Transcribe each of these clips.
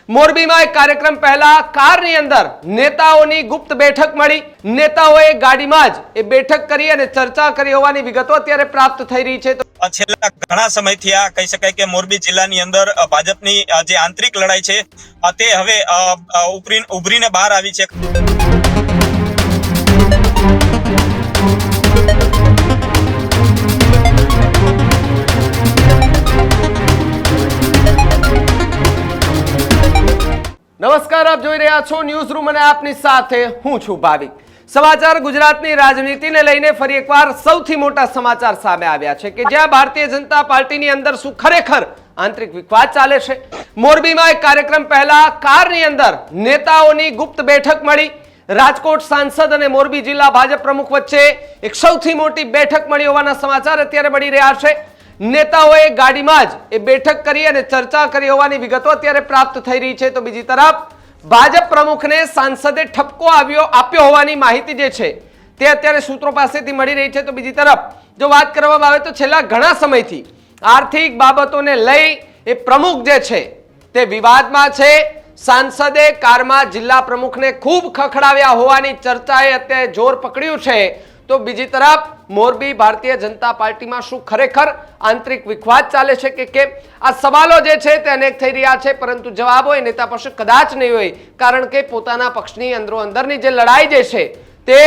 મોરબીમાં એક કાર્યક્રમ પહેલા કારની અંદર નેતાઓની ગુપ્ત બેઠક મળી। નેતાઓએ ગાડીમાં જ એ બેઠક કરી અને ચર્ચા કરી હોવાની વિગતો અત્યારે પ્રાપ્ત થઈ રહી છે। છેલ્લા ઘણા સમયથી આ કહી શકાય કે મોરબી જિલ્લાની અંદર ભાજપની જે આંતરિક લડાઈ છે તે હવે ઉભરીને બહાર આવી છે। નમસ્કાર, આપ જોઈ રહ્યા છો ન્યૂઝ રૂમ અને આપની સાથે હું છું ભાવિક। સમાચાર ગુજરાતની રાજનીતિને લઈને ફરી એકવાર સૌથી મોટા સમાચાર સામે આવ્યા છે કે જ્યાં ભારતીય જનતા પાર્ટીની અંદર શું ખરેખર આંતરિક વિવાદ ચાલે છે। મોરબીમાં એક કાર્યક્રમ પહેલા કારની અંદર નેતાઓની ગુપ્ત બેઠક મળી। રાજકોટ સાંસદ અને મોરબી જિલ્લા ભાજપ પ્રમુખ વચ્ચે એક સૌથી મોટી બેઠક મળી હોવાના સમાચાર અત્યારે મળી રહ્યા છે। નેતાઓએ ગાડીમાં જ એ બેઠક કરી અને ચર્ચા કરી હોવાની વિગતો અત્યારે પ્રાપ્ત થઈ રહી છે। તો બીજી તરફ ભાજપ પ્રમુખને સાંસદે ઠપકો આપ્યો હોવાની માહિતી જે છે તે અત્યારે સૂત્રો પાસેથી મળી રહી છે। તો બીજી તરફ જો વાત કરવામાં આવે તો છેલ્લા ઘણા સમયથી આર્થિક બાબતોને લઈ એ પ્રમુખ જે છે તે વિવાદમાં છે। સાંસદે કારમાં જિલ્લા પ્રમુખને ખૂબ ખખડાવ્યા હોવાની ચર્ચાએ અત્યારે જોર પકડ્યું છે। તો બીજી તરફ મોરબી ભારતીય જનતા પાર્ટીમાં શું ખરેખર આંતરિક વિવાદ ચાલે છે કે કેમ, આ સવાલો જે છે તે અનેક થઈ રહ્યા છે, પરંતુ જવાબો એ નેતા પાસે કદાચ નહીં હોય, કારણ કે પોતાના પક્ષની અંદરોઅંદરની જે લડાઈ જે છે તે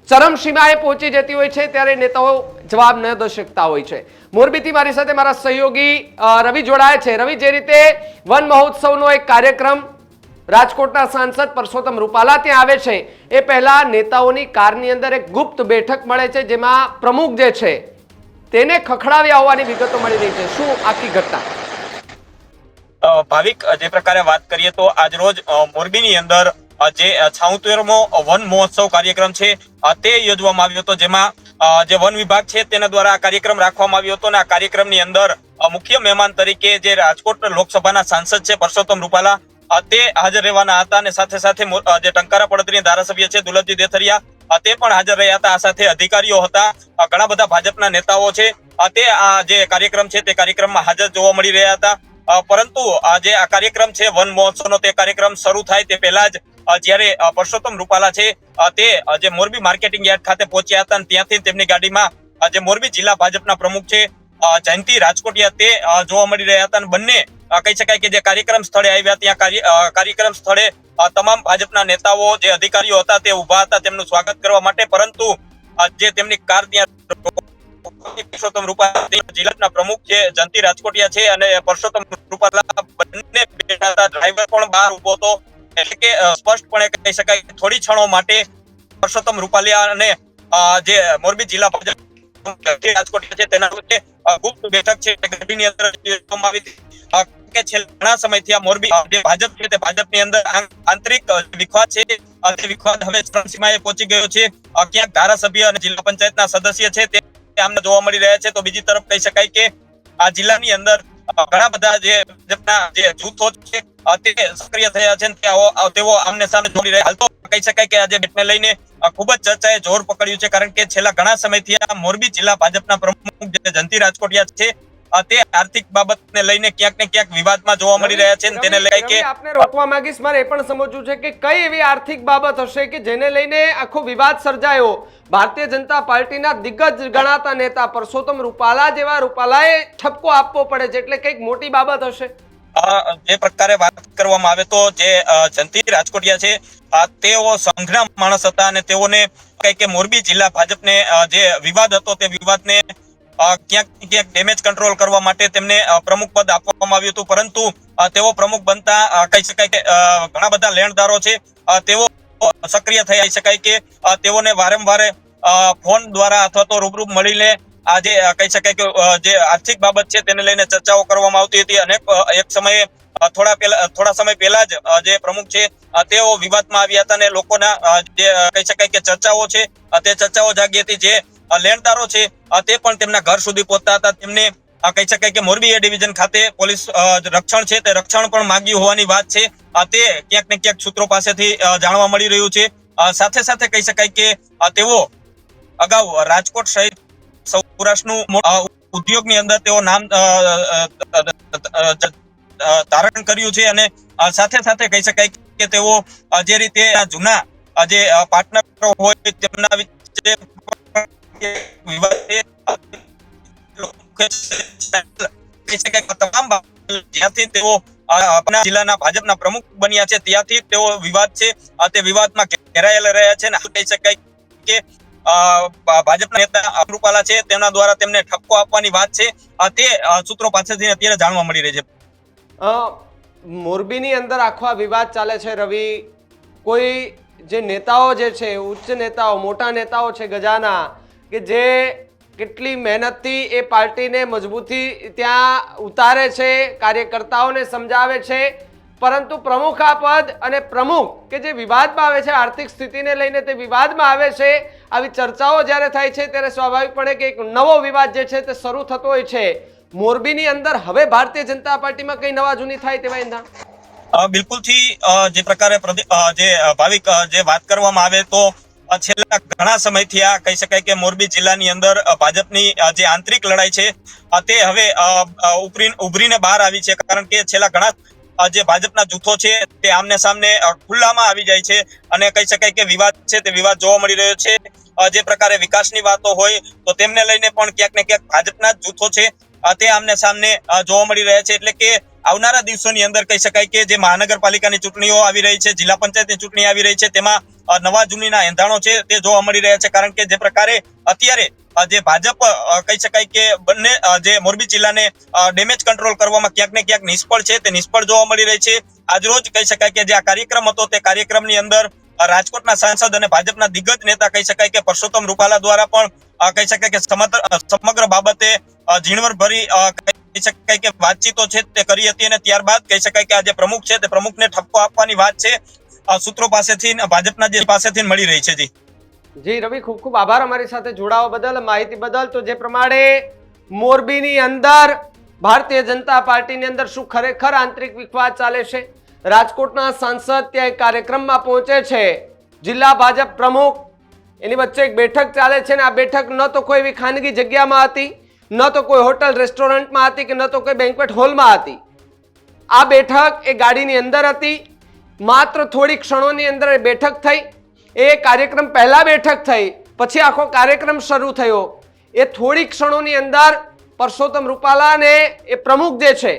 ચરમસીમાએ પહોંચી જતી હોય છે ત્યારે નેતાઓ જવાબ ન દઈ શકતા હોય છે। મોરબીથી મારી સાથે મારા સહયોગી રવિ જોડાય છે। રવિ, જે રીતે વન મહોત્સવનો એક કાર્યક્રમ રાજકોટના સાંસદ પરસોત્તમ રૂપાલા ત્યાં આવે છે એ પહેલા નેતાઓની કારની અંદર એક ગુપ્ત બેઠક મળે છે જેમાં પ્રમુખ જે છે તેને ખખડાવ્યા હોવાની વિગતો મળી રહી છે। શું આખી ઘટના? ભાવિક, જે પ્રકારે વાત કરીએ તો આજ રોજ મોરબીની અંદર જે 76મો વન મહોત્સવ કાર્યક્રમ છે તે યોજવામાં આવ્યો હતો, જેમાં જે વન વિભાગ છે તેના દ્વારા આ કાર્યક્રમ રાખવામાં આવ્યો હતો અને આ કાર્યક્રમની અંદર મુખ્ય મહેમાન તરીકે જે રાજકોટ લોકસભાના સાંસદ છે પરસોત્તમ રૂપાલા તે હાજર રહેવાના હતા અને સાથે સાથે જે ટંકારા પડતરીના ધારાસભ્ય છે દુલતજી દેથરિયા તે પણ હાજર રહ્યા હતા। આ સાથે અધિકારીઓ હતા, ઘણા બધા ભાજપના નેતાઓ છે તે આ જે કાર્યક્રમ છે તે કાર્યક્રમમાં હાજર જોવા મળી રહ્યા હતા। પરંતુ જે આ કાર્યક્રમ છે વન મહોત્સવનો તે કાર્યક્રમ શરૂ થાય તે પહેલા જ જ્યારે પરસોત્તમ રૂપાલા છે તે જે મોરબી માર્કેટિંગ યાર્ડ ખાતે પહોંચ્યા હતા અને ત્યાંથી તેમની ગાડીમાં જે મોરબી જિલ્લા ભાજપના પ્રમુખ છે જયંતિ રાજકોટિયા તે જોવા મળી રહ્યા હતા અને બંને કહી શકાય કે જે કાર્યક્રમ સ્થળે આવ્યા ત્યાં કાર્યક્રમ સ્થળે તમામ ભાજપના નેતાઓ જે અધિકારીઓ હતા તે ઉભા હતા તેમનું સ્વાગત કરવા માટે, પરંતુ જે તેમની કાર ત્યાં પરસોત્તમ રૂપાલા જિલ્લાના પ્રમુખ છે જયંતિ રાજકોટિયા છે અને પરસોત્તમ રૂપાલા બંને બેઠા હતા। ડ્રાઈવર પણ બહાર ઉભો હતો, એટલે કે સ્પષ્ટપણે કહી શકાય થોડી ક્ષણો માટે પરસોત્તમ રૂપાલા અને જે મોરબી જિલ્લા ભાજપ રાજકોટ છે તેના વચ્ચે ગુપ્ત બેઠક છે ગાડીની અંદર યોજવામાં આવી હતી કે છેલ્લા ઘણા સમયથી આ મોરબી જે ભાજપ છે તે ભાજપની અંદર આંતરિક વિવાદ છે તે વિવાદ હવે ચરમસીમાએ પહોંચી ગયો છે। ક્યાંક ધારાસભ્ય અને જિલ્લા પંચાયતના સદસ્ય છે તે આમને જોવા મળી રહ્યા છે। તો બીજી તરફ કહી શકાય કે આ જિલ્લાની અંદર ઘણા બધા જે ભાજપના જે જૂથો છે તે સક્રિય થયા છે તેઓ આમને સામે જોડી રહ્યા। હાલ તો કહી શકાય કે આજે બેઠકને લઈને ખૂબ જ ચર્ચાએ જોર પકડ્યું છે, કારણ કે છેલ્લા ઘણા સમયથી આ મોરબી જિલ્લા ભાજપના પ્રમુખ જે જયંતિ રાજકોટિયા છે તે આર્થિક બાબતને લઈને ક્યાંક ને ક્યાંક વિવાદમાં જોવા મળી રહ્યા છે। તેને લઈ કે આપને રોકવા માંગીશ, મારે એ પણ સમજવું છે કે કઈ એવી આર્થિક બાબત હશે કે જેને લઈને આખો વિવાદ સર્જાયો। ભારતીય જનતા પાર્ટીના દિગ્ગજ ગણાતા નેતા પરસોત્તમ રૂપાલા જેવા રૂપાલાએ ઠપકો આપવો પડે છે, એટલે કઈક મોટી બાબત હશે। જે પ્રકારે વાત કરવામાં આવે તો જે જયંતિ રાજકોટિયા છે તેઓ સંઘના માણસ હતા અને તેઓને કઈ કે મોરબી જિલ્લા ભાજપને જે વિવાદ હતો તે વિવાદને ક્યાંક ડેમેજ કંટ્રોલ કરવા માટે તેમને પ્રમુખ પદ આપવામાં આવ્યું હતું, પરંતુ તેઓ પ્રમુખ બનતા કહી શકાય કે ઘણા બધા લેણદારો છે તેઓ સક્રિય થઈ શકાય કે તેઓને વારંવાર ફોન દ્વારા અથવા તો રૂબરૂ મળીને આજે કહી શકાય કે જે આર્થિક બાબત છે તેને લઈને ચર્ચાઓ કરવામાં આવતી હતી અને એક સમયે થોડા સમય પહેલા જ જે પ્રમુખ છે તેઓ વિવાદમાં આવ્યા હતા અને લોકોના જે કહી શકાય કે ચર્ચાઓ છે તે ચર્ચાઓ જાગી હતી। જે લેણદારો છે તે પણ તેમના ઘર સુધી પહોંચતા હતા, તેમને કહી શકાય કે મોરબી એ ડિવિઝન ખાતે પોલીસ રક્ષણ છે તે રક્ષણ પણ માંગ્યું હોવાની વાત છે તે ક્યાંક ને ક્યાંક સૂત્રો પાસેથી જાણવા મળી રહ્યું છે। સાથે સાથે કહી શકાય કે તેઓ અગાઉ રાજકોટ સહિત સૌરાષ્ટ્રનું ઉદ્યોગની અંદર તેઓ નામ ધારણ કર્યું છે અને સાથે સાથે કહી શકાય કે તેઓ જે રીતે જૂના જે પાર્ટનરો હોય તેમના વિશે વિવાદ છે કહી શકાય કે તમામ જ્યાંથી તેઓ આપણા જિલ્લાના ભાજપના પ્રમુખ બન્યા છે ત્યાંથી તેઓ વિવાદ છે તે વિવાદમાં ઘેરાયેલા રહ્યા છે અને કહી શકાય કે ભાજપના નેતા અમૃપાલા છે તેના દ્વારા તેમને ઠપકો આપવાની વાત છે તે સૂત્રો પાસેથી અત્યારે જાણવા મળી રહી છે. મોરબીની અંદર આખો આ વિવાદ ચાલે છે રવિ. કોઈ જે નેતાઓ જે છે ઉચ્ચ નેતાઓ મોટા નેતાઓ છે ગજાના કે જે કેટલી મહેનતથી એ પાર્ટીને મજબૂતી ત્યાં ઉતારે છે, કાર્યકર્તાઓને સમજાવે છે, પરંતુ પ્રમુખ આ પદ અને પ્રમુખ કે જે વિવાદમાં આવે છે, આર્થિક સ્થિતિને લઈને તે વિવાદમાં આવે છે, આવી ચર્ચાઓ જ્યારે થાય છે ત્યારે સ્વાભાવિકપણે કે એક નવો વિવાદ જે છે તે શરૂ થતો હોય છે. મોરબીની અંદર હવે ભારતીય જનતા પાર્ટીમાં કઈ નવા જૂની થાય તેવા એના બિલકુલથી જે પ્રકારે જે ભાવિક જે વાત કરવામાં આવે તો છેલ્લા ઘણા સમયથી આ કહી શકાય કે મોરબી જિલ્લાની અંદર ભાજપની જે આંતરિક લડાઈ છે તે હવે ઉભરીને બહાર આવી છે. કારણ કે છેલ્લા ઘણા જે ભાજપના જૂથો છે તે આમને સામને ખુલ્લામાં આવી જાય છે અને કહી શકાય કે વિવાદ છે તે વિવાદ જોવા મળી રહ્યો છે. જે પ્રકારે વિકાસની વાતો હોય તો તેમને લઈને પણ ક્યાંક ને ક્યાંક ભાજપના જૂથો છે તે આમને સામને જોવા મળી રહ્યા છે. એટલે કે આવનારા દિવસોની અંદર કહી શકાય કે જે મહાનગરપાલિકાની ચૂંટણીઓ આવી રહી છે, જિલ્લા પંચાયતની ચૂંટણી આવી રહી છે, તેમાં નવા જૂનીના એંધાણો છે તે જોવા મળી રહ્યા છે. કારણ કે જે પ્રકારે અત્યારે જે ભાજપ કહી શકાય કે બંને જે મોરબી જિલ્લાને ડેમેજ કંટ્રોલ કરવામાં ક્યાંક ને ક્યાંક નિષ્ફળ છે તે નિષ્ફળ જોવા મળી રહી છે. આજરોજ કહી શકાય કે જે આ કાર્યક્રમ હતો તે કાર્યક્રમની અંદર રાજકોટના સાંસદ અને ભાજપના દિગ્ગજ નેતા કહી શકાય કે પરસોત્તમ રૂપાલા દ્વારા પણ કહી શકાય કે સમગ્ર બાબતે ઝીણવટભરી કહી શકાય કે વાતચીતો છે તે કરી હતી અને ત્યારબાદ કહી શકાય કે આ જે પ્રમુખ છે તે પ્રમુખને ઠપકો આપવાની વાત છે સૂત્રો પાસેથી ભાજપના જે પાસેથી મળી રહી છે. જી રવિ, ખૂબ ખૂબ આભાર અમારી સાથે જોડાવા બદલ, માહિતી બદલ. તો જે પ્રમાણે મોરબીની અંદર ભારતીય જનતા પાર્ટીની અંદર શું ખરેખર આંતરિક વિવાદ ચાલે છે, રાજકોટના સાંસદ ત્યાં એક કાર્યક્રમમાં પહોંચે છે, જિલ્લા ભાજપ પ્રમુખ એની વચ્ચે એક બેઠક ચાલે છે ને આ બેઠક ન તો કોઈ એવી ખાનગી જગ્યામાં હતી, ન તો કોઈ હોટલ રેસ્ટોરન્ટમાં હતી કે ન તો કોઈ બેન્ક્વેટ હોલમાં હતી. આ બેઠક એ ગાડીની અંદર હતી. માત્ર થોડી ક્ષણોની અંદર એ બેઠક થઈ. એ કાર્યક્રમ પહેલા બેઠક થઈ, પછી આખો કાર્યક્રમ શરૂ થયો. એ થોડી ક્ષણોની અંદર પરસોત્તમ રૂપાલા અને એ પ્રમુખ જે છે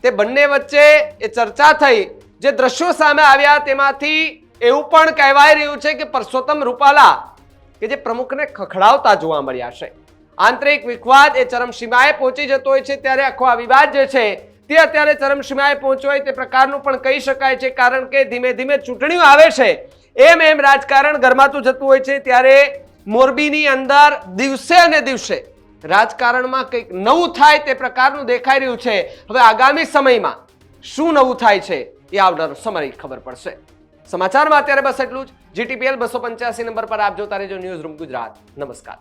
તે બંને વચ્ચે એ ચર્ચા થઈ. જે દ્રશ્યો સામે આવ્યા તેમાંથી એવું પણ કહેવાય રહ્યું છે કે પરસોત્તમ રૂપાલા કે જે પ્રમુખને ખખડાવતા જોવા મળ્યા છે. આંતરિક વિવાદ એ ચરમસીમાએ પહોંચી જતો હોય છે ત્યારે આખો આ વિવાદ જે છે તે અત્યારે ચરમસીમાએ પહોંચ્યો હોય તે પ્રકારનું પણ કહી શકાય છે. કારણ કે ધીમે ધીમે ચૂંટણીઓ આવે છે એમ રાજકારણ ગરમાતું જતું હોય છે ત્યારે મોરબીની અંદર દિવસે અને દિવસે રાજકારણમાં કંઈક નવું થાય તે પ્રકારનું દેખાઈ રહ્યું છે. હવે આગામી સમયમાં શું નવું થાય છે એ આવનારો સમય ખબર પડશે. સમાચારમાં અત્યારે બસ એટલું જ. GTPL 285 નંબર પર આપ જોતા રહેજો ન્યૂઝ રૂમ ગુજરાત. નમસ્કાર.